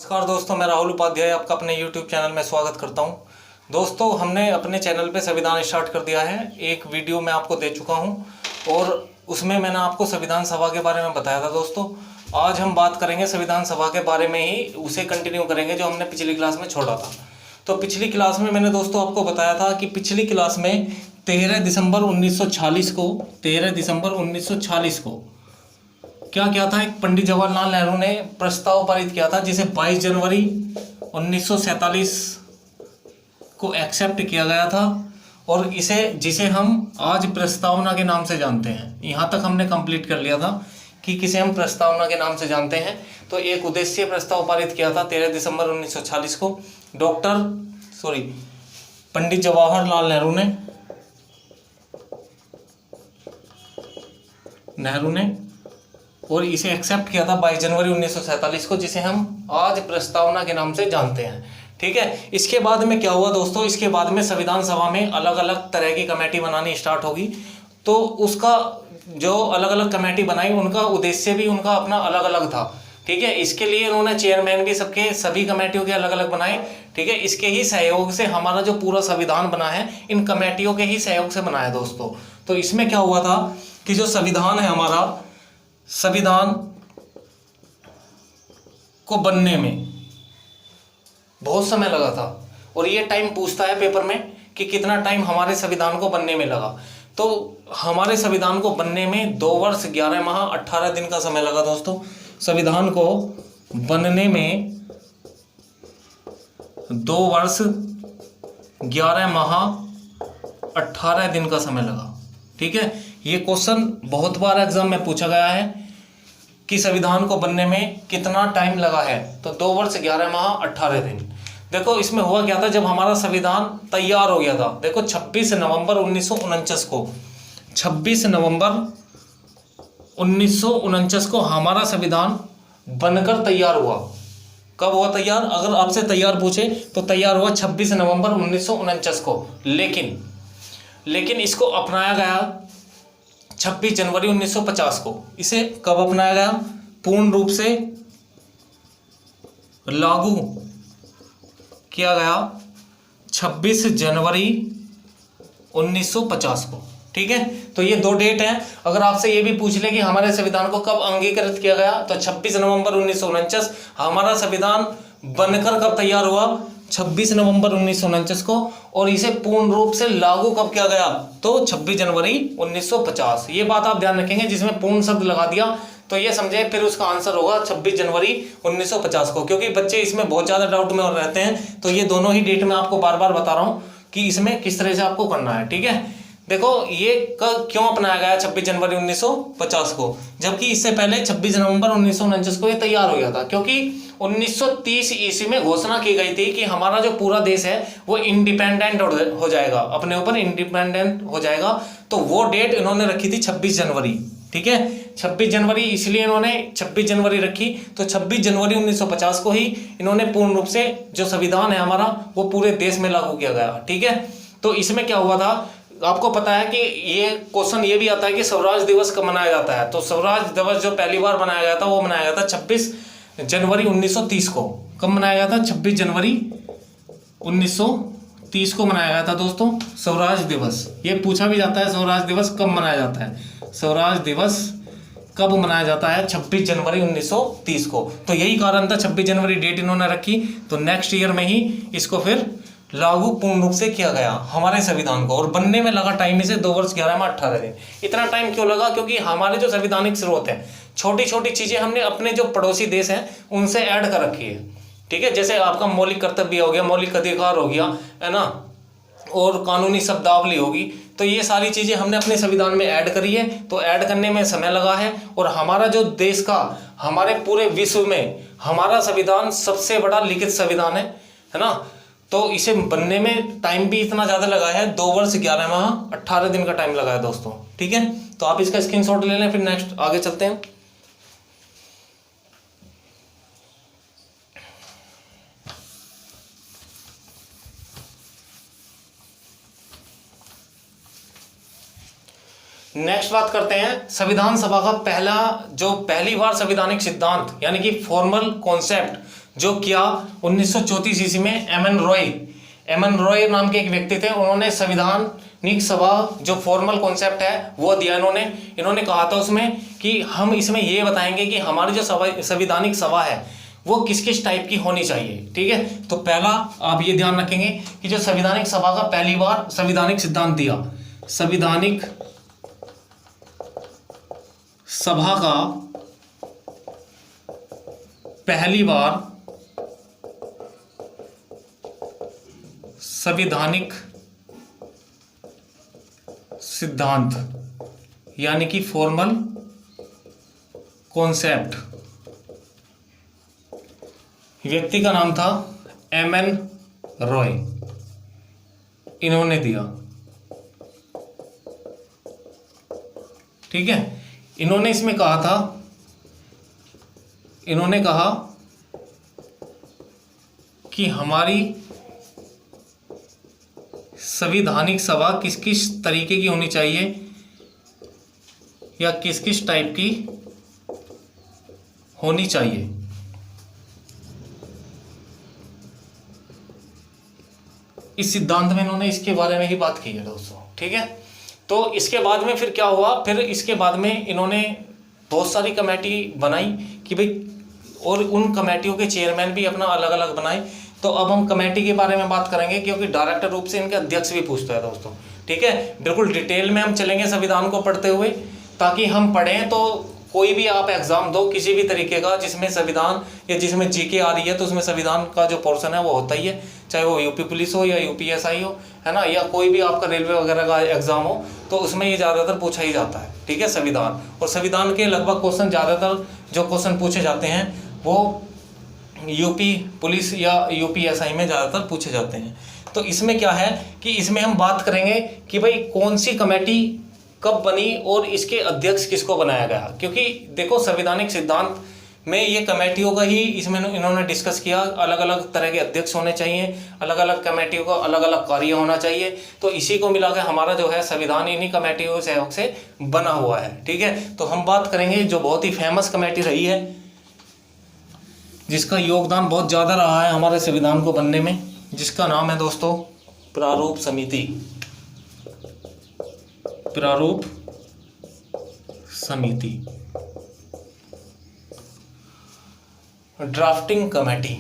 नमस्कार दोस्तों, मैं राहुल उपाध्याय आपका अपने YouTube चैनल में स्वागत करता हूं। दोस्तों, हमने अपने चैनल पे संविधान स्टार्ट कर दिया है। एक वीडियो मैं आपको दे चुका हूं और उसमें मैंने आपको संविधान सभा के बारे में बताया था। दोस्तों, आज हम बात करेंगे संविधान सभा के बारे में ही, उसे कंटिन्यू करेंगे जो हमने पिछली क्लास में छोड़ा था। तो पिछली क्लास में मैंने दोस्तों आपको बताया था कि पिछली क्लास में 13 दिसंबर 1940 को क्या किया था, एक पंडित जवाहरलाल नेहरू ने प्रस्ताव पारित किया था जिसे 22 जनवरी 1947 को एक्सेप्ट किया गया था और जिसे हम आज प्रस्तावना के नाम से जानते हैं। यहाँ तक हमने कंप्लीट कर लिया था कि किसे हम प्रस्तावना के नाम से जानते हैं। तो एक उद्देश्य प्रस्ताव पारित किया था 13 दिसंबर 1940 को पंडित जवाहरलाल नेहरू ने और इसे एक्सेप्ट किया था 22 जनवरी 1947 को, जिसे हम आज प्रस्तावना के नाम से जानते हैं। ठीक है। इसके बाद में क्या हुआ दोस्तों, इसके बाद में संविधान सभा में अलग अलग तरह की कमेटी बनानी स्टार्ट होगी। तो उसका जो अलग अलग कमेटी बनाई, उनका उद्देश्य भी उनका अपना अलग अलग था। ठीक है। इसके लिए उन्होंने चेयरमैन भी सभी कमेटियों के अलग अलग बनाए। ठीक है। इसके ही सहयोग से हमारा जो पूरा संविधान बना है, इन कमेटियों के ही सहयोग से बना है दोस्तों। तो इसमें क्या हुआ था कि जो संविधान है हमारा, संविधान को बनने में बहुत समय लगा था और ये टाइम पूछता है पेपर में कि कितना टाइम हमारे संविधान को बनने में लगा। तो हमारे संविधान को बनने में 2 वर्ष 11 माह 18 दिन का समय लगा दोस्तों। संविधान को बनने में 2 वर्ष 11 माह 18 दिन का समय लगा। ठीक है। ये क्वेश्चन बहुत बार एग्जाम में पूछा गया है कि संविधान को बनने में कितना टाइम लगा है। तो 2 वर्ष 11 माह 18 दिन। देखो, इसमें हुआ क्या था, जब हमारा संविधान तैयार हो गया था, देखो 26 नवंबर 1949 को 26 नवंबर 1949 को हमारा संविधान बनकर तैयार हुआ। कब हुआ तैयार? अगर आपसे तैयार पूछे तो तैयार हुआ 26 नवंबर 1949 को। लेकिन इसको अपनाया गया 26 जनवरी 1950 को। इसे कब अपनाया गया? पूर्ण रूप से लागू किया गया 26 जनवरी 1950 को। ठीक है। तो ये 2 डेट हैं। अगर आपसे ये भी पूछ ले कि हमारे संविधान को कब अंगीकृत किया गया, तो 26 नवंबर 1949। हमारा संविधान बनकर कब तैयार हुआ? 26 नवंबर 1949 को। और इसे पूर्ण रूप से लागू कब किया गया? तो 26 जनवरी 1950। ये बात आप ध्यान रखेंगे, जिसमें पूर्ण शब्द लगा दिया तो ये समझे फिर उसका आंसर होगा 26 जनवरी 1950 को, क्योंकि बच्चे इसमें बहुत ज़्यादा डाउट में रहते हैं। तो ये दोनों ही डेट मैं आपको बार बार बता रहा हूँ कि इसमें किस तरह से आपको करना है। ठीक है। देखो, ये क्यों अपनाया गया 26 जनवरी 1950 को, जबकि इससे पहले 26 नवंबर 1949 को ये तैयार हो गया था। क्योंकि 1930 ईस्वी में घोषणा की गई थी कि हमारा जो पूरा देश है वो इंडिपेंडेंट हो जाएगा, अपने ऊपर इंडिपेंडेंट हो जाएगा। तो वो डेट इन्होंने रखी थी 26 जनवरी। ठीक है। 26 जनवरी इसलिए इन्होंने 26 जनवरी रखी। तो 26 जनवरी 1950 को ही इन्होंने पूर्ण रूप से जो संविधान है हमारा वो पूरे देश में लागू किया गया। ठीक है। तो इसमें क्या हुआ था, आपको पता है कि ये क्वेश्चन ये भी आता है कि स्वराज दिवस कब मनाया जाता है। तो स्वराज दिवस जो पहली बार मनाया गया था वो मनाया गया था 26 जनवरी 1930 को। कब मनाया गया था? 26 जनवरी 1930 को मनाया गया था दोस्तों स्वराज दिवस। ये पूछा भी जाता है स्वराज दिवस कब मनाया जाता है। स्वराज दिवस कब मनाया जाता है? 26 जनवरी 1930 को। तो यही कारण था 26 जनवरी डेट इन्होंने रखी। तो नेक्स्ट ईयर में ही इसको फिर लागू पूर्ण रूप से किया गया हमारे संविधान को। और बनने में लगा टाइम इसे 2 वर्ष 11 माह 18 दिन। इतना टाइम क्यों लगा? क्योंकि हमारे जो संवैधानिक स्रोत है, छोटी छोटी चीजें हमने अपने जो पड़ोसी देश हैं उनसे ऐड कर रखी है। ठीक है। जैसे आपका मौलिक कर्तव्य हो गया, मौलिक अधिकार हो गया, है ना, और कानूनी शब्दावली होगी। तो ये सारी चीजें हमने अपने संविधान में ऐड करी है। तो ऐड करने में समय लगा है। और हमारा जो देश का, हमारे पूरे विश्व में हमारा संविधान सबसे बड़ा लिखित संविधान है ना। तो इसे बनने में टाइम भी इतना ज़्यादा लगा है, 2 वर्ष 11 माह 18 दिन का टाइम लगा है दोस्तों। ठीक है। तो आप इसका स्क्रीनशॉट ले लें, फिर नेक्स्ट आगे चलते हैं। नेक्स्ट बात करते हैं संविधान सभा का पहली बार संवैधानिक सिद्धांत यानी कि फॉर्मल कॉन्सेप्ट जो क्या 1934 ईस्वी में एम एन रॉय नाम के एक व्यक्ति थे, उन्होंने संविधानिक सभा जो फॉर्मल कॉन्सेप्ट है वो दिया। इन्होंने कहा था उसमें कि हम इसमें ये बताएंगे कि हमारी जो संविधानिक सभा है वो किस किस टाइप की होनी चाहिए। ठीक है, तो पहला आप ये ध्यान रखेंगे कि जो संविधानिक सभा का पहली बार संविधानिक सिद्धांत दिया, संविधानिक सभा का पहली बार संविधानिक सिद्धांत यानी कि फॉर्मल कॉन्सेप्ट, व्यक्ति का नाम था एम एन रॉय, इन्होंने दिया। ठीक है, इन्होंने इसमें कहा था, इन्होंने कहा कि हमारी संविधानिक सभा किस किस तरीके की होनी चाहिए या किस किस टाइप की होनी चाहिए। इस सिद्धांत में इन्होंने इसके बारे में ही बात की है दोस्तों। ठीक है, तो इसके बाद में फिर क्या हुआ, फिर इसके बाद में इन्होंने बहुत सारी कमेटी बनाई कि भाई, और उन कमेटियों के चेयरमैन भी अपना अलग अलग बनाए। तो अब हम कमेटी के बारे में बात करेंगे क्योंकि डायरेक्ट रूप से इनके अध्यक्ष भी पूछता है दोस्तों। ठीक है, बिल्कुल डिटेल में हम चलेंगे संविधान को पढ़ते हुए, ताकि हम पढ़ें तो कोई भी आप एग्जाम दो किसी भी तरीके का जिसमें संविधान या जिसमें जीके आ रही है तो उसमें संविधान का जो पोर्शन है वो होता ही है, चाहे वो यूपी पुलिस हो या यूपीएसआई हो, है ना, या कोई भी आपका रेलवे वगैरह का एग्जाम हो, तो उसमें ये ज़्यादातर पूछा ही जाता है। ठीक है, संविधान और संविधान के लगभग क्वेश्चन, ज़्यादातर जो क्वेश्चन पूछे जाते हैं वो यूपी पुलिस या यूपीएसआई में ज़्यादातर पूछे जाते हैं। तो इसमें क्या है कि इसमें हम बात करेंगे कि भाई कौन सी कमेटी कब बनी और इसके अध्यक्ष किसको बनाया गया। क्योंकि देखो संवैधानिक सिद्धांत में ये कमेटियों का ही इसमें इन्होंने डिस्कस किया, अलग अलग तरह के अध्यक्ष होने चाहिए, अलग अलग कमेटियों का अलग अलग कार्य होना चाहिए। तो इसी को मिलाकर हमारा जो है संविधान इन्हीं कमेटियों के सहयोग से बना हुआ है। ठीक है, तो हम बात करेंगे जो बहुत ही फेमस कमेटी रही है, जिसका योगदान बहुत ज़्यादा रहा है हमारे संविधान को बनने में, जिसका नाम है दोस्तों प्रारूप समिति। प्रारूप समिति, ड्राफ्टिंग कमेटी।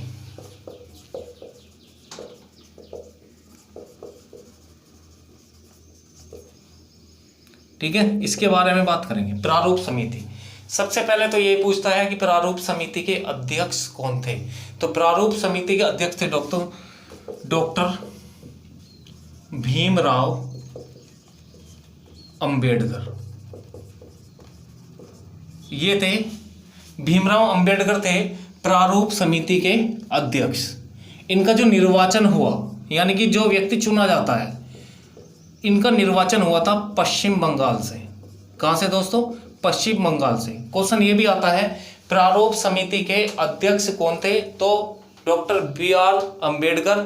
ठीक है, इसके बारे में बात करेंगे। प्रारूप समिति, सबसे पहले तो ये पूछता है कि प्रारूप समिति के अध्यक्ष कौन थे। तो प्रारूप समिति के अध्यक्ष थे डॉक्टर भीमराव अंबेडकर। ये थे भीमराव अंबेडकर थे प्रारूप समिति के अध्यक्ष। इनका जो निर्वाचन हुआ, यानी कि जो व्यक्ति चुना जाता है, इनका निर्वाचन हुआ था पश्चिम बंगाल से। कहां से दोस्तों? पश्चिम बंगाल से। क्वेश्चन ये भी आता है प्रारूप समिति के अध्यक्ष कौन थे, तो डॉक्टर BR अंबेडकर।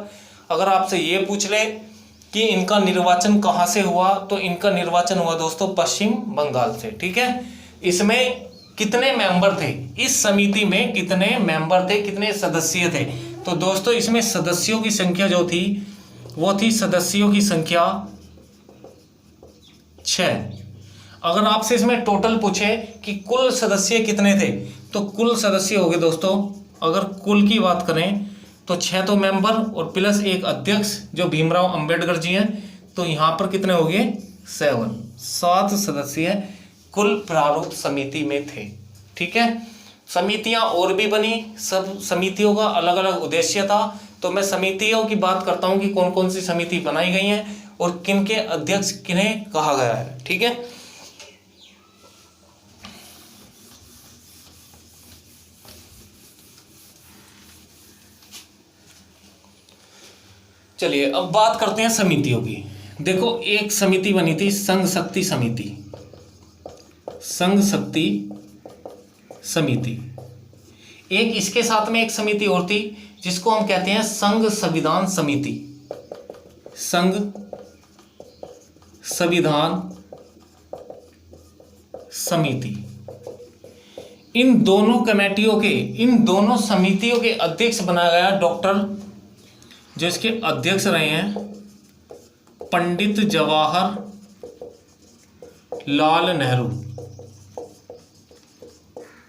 अगर आपसे ये पूछ ले कि इनका निर्वाचन कहाँ से हुआ, तो इनका निर्वाचन हुआ दोस्तों पश्चिम बंगाल से। ठीक है, इसमें कितने मेंबर थे, इस समिति में कितने मेंबर थे, कितने सदस्य थे? तो दोस्तों इसमें सदस्यों की संख्या जो थी वो थी, सदस्यों की संख्या 6। अगर आपसे इसमें टोटल पूछे कि कुल सदस्य कितने थे, तो कुल सदस्य हो गए दोस्तों, अगर कुल की बात करें तो 6 तो मेंबर और प्लस एक अध्यक्ष जो भीमराव अंबेडकर जी हैं, तो यहाँ पर कितने हो गए? 7 सदस्य कुल प्रारूप समिति में थे। ठीक है, समितियां और भी बनी, सब समितियों का अलग अलग उद्देश्य था। तो मैं समितियों की बात करता हूं कि कौन कौन सी समिति बनाई गई हैं और किन के अध्यक्ष किन्हें कहा गया है। ठीक है, चलिए अब बात करते हैं समितियों की। देखो एक समिति बनी थी संघ शक्ति समिति। संघ शक्ति समिति, एक इसके साथ में एक समिति और थी जिसको हम कहते हैं संघ संविधान समिति। संघ संविधान समिति, इन दोनों कमेटियों के, इन दोनों समितियों के अध्यक्ष बनाया गया डॉक्टर, जो इसके अध्यक्ष रहे हैं पंडित जवाहर लाल नेहरू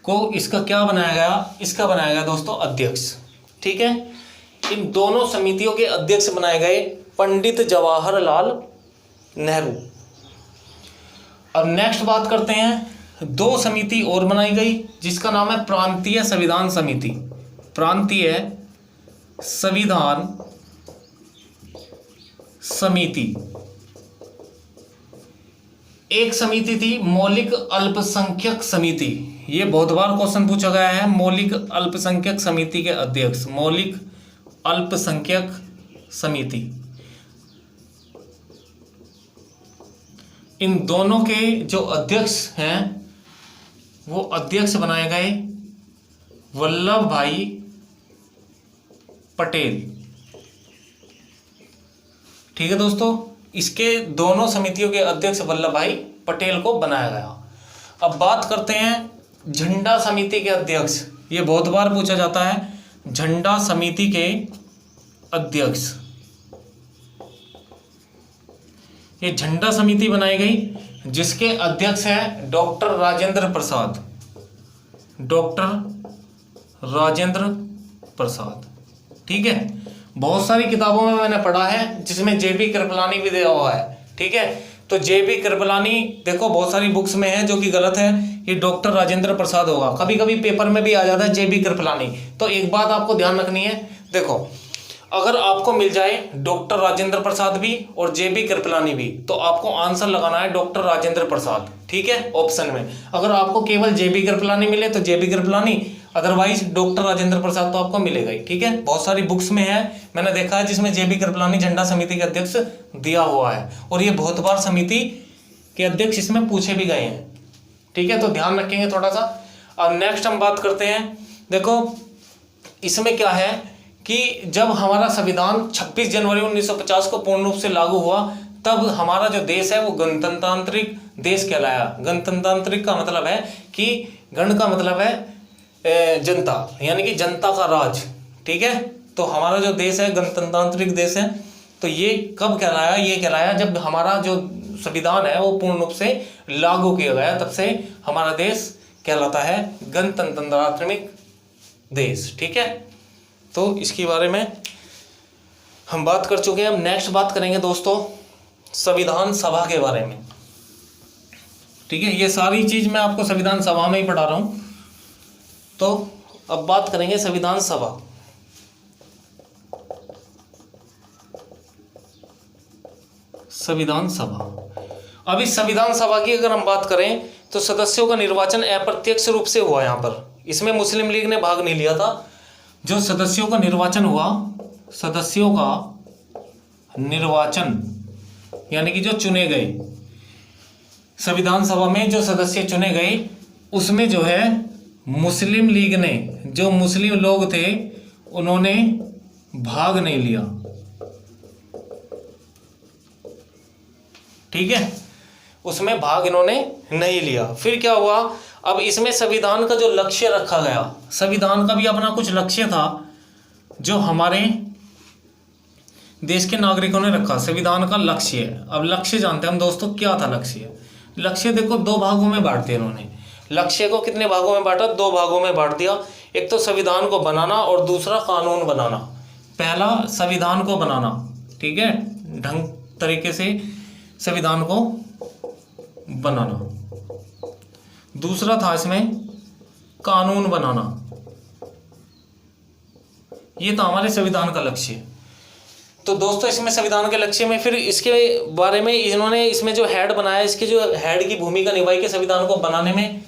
को इसका क्या बनाया गया, इसका बनाया गया दोस्तों अध्यक्ष। ठीक है, इन दोनों समितियों के अध्यक्ष बनाए गए पंडित जवाहरलाल नेहरू। अब नेक्स्ट बात करते हैं, दो समिति और बनाई गई जिसका नाम है प्रांतीय संविधान समिति। प्रांतीय संविधान समिति। एक समिति थी मौलिक अल्पसंख्यक समिति। ये बहुत बार क्वेश्चन पूछा गया है। मौलिक अल्पसंख्यक समिति के अध्यक्ष, मौलिक अल्पसंख्यक समिति, इन दोनों के जो अध्यक्ष हैं वो अध्यक्ष बनाए गए वल्लभ भाई पटेल। ठीक है दोस्तों, इसके दोनों समितियों के अध्यक्ष वल्लभ भाई पटेल को बनाया गया। अब बात करते हैं झंडा समिति के अध्यक्ष। ये बहुत बार पूछा जाता है, झंडा समिति के अध्यक्ष। ये झंडा समिति बनाई गई जिसके अध्यक्ष है डॉक्टर राजेंद्र प्रसाद। डॉक्टर राजेंद्र प्रसाद। ठीक है, बहुत सारी किताबों में मैंने पढ़ा है जिसमें जेबी कृपलानी भी दिया हुआ है। ठीक है, तो जेबी कृपलानी देखो बहुत सारी बुक्स में है जो कि गलत है, ये डॉक्टर राजेंद्र प्रसाद होगा। कभी कभी पेपर में भी आ जाता है जेबी कृपलानी। तो एक बात आपको ध्यान रखनी है, देखो अगर आपको मिल जाए डॉक्टर राजेंद्र प्रसाद भी और जेबी कृपलानी भी, तो आपको आंसर लगाना है डॉक्टर राजेंद्र प्रसाद। ठीक है, ऑप्शन में अगर आपको केवल जेबी कृपलानी मिले तो जेबी कृपलानी, अदरवाइज डॉक्टर राजेंद्र प्रसाद तो आपको मिलेगा ही। ठीक है, बहुत सारी बुक्स में है, मैंने देखा है जिसमें जेबी कृपलानी झंडा समिति के अध्यक्ष दिया हुआ है, और ये बहुत बार समिति के अध्यक्ष इसमें पूछे भी गए हैं। ठीक है, तो ध्यान रखेंगे थोड़ा सा। अब नेक्स्ट हम बात करते हैं, देखो इसमें क्या है कि जब हमारा संविधान 26 जनवरी 1950 को पूर्ण रूप से लागू हुआ, तब हमारा जो देश है वो गणतंत्रांतरिक देश कहलाया। गणतंत्रांतरिक का मतलब है कि गण का मतलब है जनता, यानी कि जनता का राज। ठीक है, तो हमारा जो देश है गणतंत्रांतरिक देश है। तो ये कब कहलाया, ये कहलाया जब हमारा जो संविधान है वो पूर्ण रूप से लागू किया गया, तब से हमारा देश कहलाता है गणतंत्रात्मक देश। ठीक है, तो इसके बारे में हम बात कर चुके हैं। अब नेक्स्ट बात करेंगे दोस्तों संविधान सभा के बारे में। ठीक है, ये सारी चीज मैं आपको संविधान सभा में ही पढ़ा रहा हूं। तो अब बात करेंगे संविधान सभा। संविधान सभा, अब इस संविधान सभा की अगर हम बात करें तो सदस्यों का निर्वाचन अप्रत्यक्ष रूप से हुआ। यहाँ पर इसमें मुस्लिम लीग ने भाग नहीं लिया था। जो सदस्यों का निर्वाचन हुआ, सदस्यों का निर्वाचन यानी कि जो चुने गए, संविधान सभा में जो सदस्य चुने गए उसमें जो है मुस्लिम लीग ने, जो मुस्लिम लोग थे उन्होंने भाग नहीं लिया। ठीक है, उसमें भाग इन्होंने नहीं लिया। फिर क्या हुआ, अब इसमें संविधान का जो लक्ष्य रखा गया, संविधान का भी अपना कुछ लक्ष्य था जो हमारे देश के नागरिकों ने रखा। संविधान का लक्ष्य, अब लक्ष्य जानते हैं हम दोस्तों, क्या था लक्ष्य। लक्ष्य देखो दो भागों में बांट दिया इन्होंने। लक्ष्य को कितने भागों में बांटा, दो भागों में बांट दिया। एक तो संविधान को बनाना और दूसरा कानून बनाना। पहला संविधान को बनाना, ठीक है, ढंग तरीके से संविधान को बनाना। दूसरा था इसमें कानून बनाना। ये था हमारे संविधान का लक्ष्य। तो दोस्तों इसमें संविधान के लक्ष्य में फिर इसके बारे में इन्होंने इसमें जो हेड बनाया, इसके जो हेड की भूमिका निभाई के संविधान को बनाने में,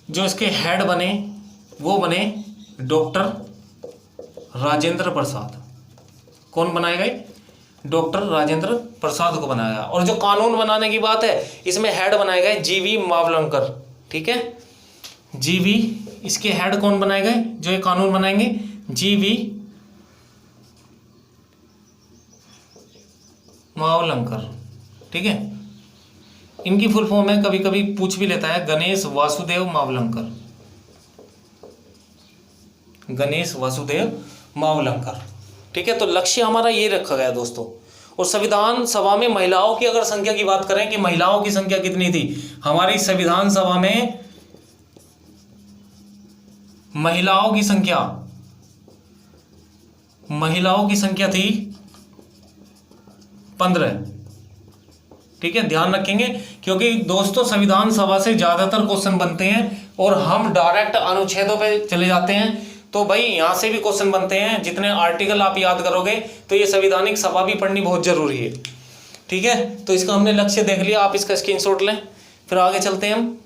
जो इसके हेड बने वो बने डॉक्टर राजेंद्र प्रसाद। कौन बनाए गए, डॉक्टर राजेंद्र प्रसाद को बनाया गया। और जो कानून बनाने की बात है, इसमें हेड बनाए गए जीवी मावलंकर। ठीक है, जीवी, इसके हेड कौन बनाए गए, जो ये कानून बनाएंगे, जीवी मावलंकर। ठीक है, इनकी फुल फॉर्म है, कभी कभी पूछ भी लेता है, गणेश वासुदेव मावलंकर। गणेश वासुदेव मावलंकर। ठीक है, तो लक्ष्य हमारा ये रखा गया दोस्तों। और संविधान सभा में महिलाओं की अगर संख्या की बात करें कि महिलाओं की संख्या कितनी थी, हमारी संविधान सभा में महिलाओं की संख्या थी 15। ठीक है, ध्यान रखेंगे, क्योंकि दोस्तों संविधान सभा से ज्यादातर क्वेश्चन बनते हैं और हम डायरेक्ट अनुच्छेदों पे चले जाते हैं। तो भाई यहां से भी क्वेश्चन बनते हैं, जितने आर्टिकल आप याद करोगे तो ये संवैधानिक सभा भी पढ़नी बहुत जरूरी है। ठीक है, तो इसका हमने लक्ष्य देख लिया, आप इसका स्क्रीनशॉट लें, फिर आगे चलते हैं हम।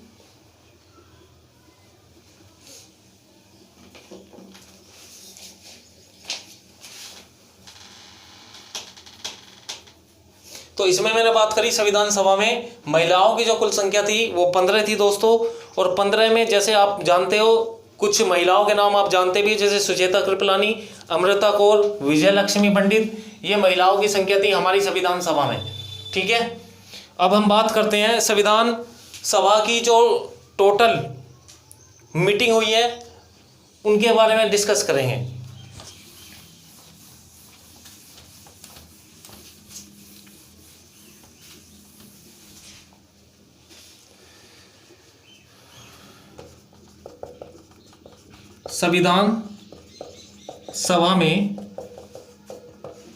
तो इसमें मैंने बात करी संविधान सभा में महिलाओं की जो कुल संख्या थी वो 15 थी दोस्तों। और 15 में जैसे आप जानते हो कुछ महिलाओं के नाम आप जानते भी, जैसे सुचेता कृपलानी, अमृता कौर, विजय लक्ष्मी पंडित, ये महिलाओं की संख्या थी हमारी संविधान सभा में। ठीक है, अब हम बात करते हैं संविधान सभा की जो टोटल मीटिंग हुई है उनके बारे में डिस्कस करेंगे। संविधान सभा में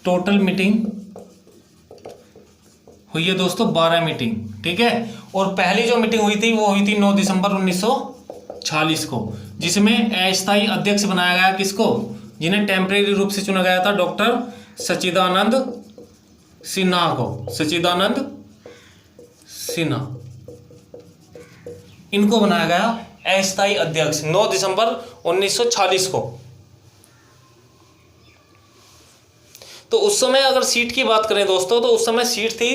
टोटल मीटिंग हुई है दोस्तों 12 मीटिंग। ठीक है, और पहली जो मीटिंग हुई थी वो हुई थी 9 दिसंबर 1946 को, जिसमें अस्थायी अध्यक्ष बनाया गया किसको, जिन्हें टेम्परेरी रूप से चुना गया था डॉक्टर सच्चिदानंद सिन्हा को। सच्चिदानंद सिन्हा इनको बनाया गया अस्थायी अध्यक्ष 9 दिसंबर 1946 को। तो उस समय अगर सीट की बात करें दोस्तों तो उस समय सीट थी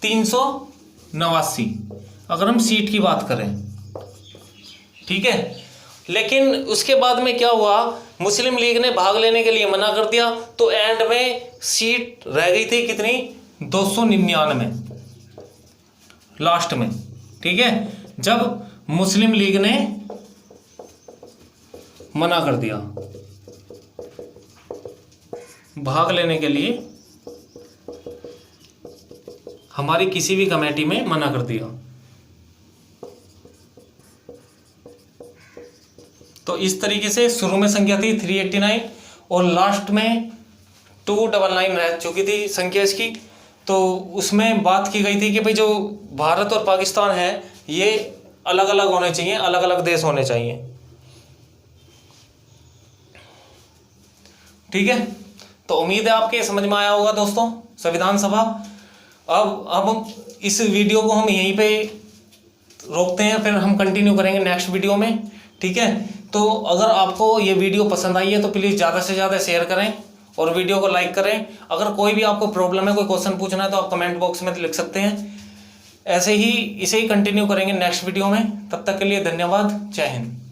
389, अगर हम सीट की बात करें। ठीक है, लेकिन उसके बाद में क्या हुआ, मुस्लिम लीग ने भाग लेने के लिए मना कर दिया, तो एंड में सीट रह गई थी कितनी, 299 लास्ट में। ठीक है, जब मुस्लिम लीग ने मना कर दिया भाग लेने के लिए, हमारी किसी भी कमेटी में मना कर दिया। तो इस तरीके से शुरू में संख्या थी 389 और लास्ट में 299 रह चुकी थी संख्या इसकी। तो उसमें बात की गई थी कि भाई जो भारत और पाकिस्तान है ये अलग अलग होने चाहिए, अलग अलग देश होने चाहिए। ठीक है, तो उम्मीद है आपके समझ में आया होगा दोस्तों संविधान सभा। अब इस वीडियो को हम यहीं पे रोकते हैं, फिर हम कंटिन्यू करेंगे नेक्स्ट वीडियो में। ठीक है, तो अगर आपको ये वीडियो पसंद आई है तो प्लीज़ ज़्यादा से ज़्यादा शेयर करें और वीडियो को लाइक करें। अगर कोई भी आपको प्रॉब्लम है, कोई क्वेश्चन पूछना है तो आप कमेंट बॉक्स में लिख सकते हैं। ऐसे ही इसे ही कंटिन्यू करेंगे नेक्स्ट वीडियो में। तब तक के लिए धन्यवाद, जय हिंद।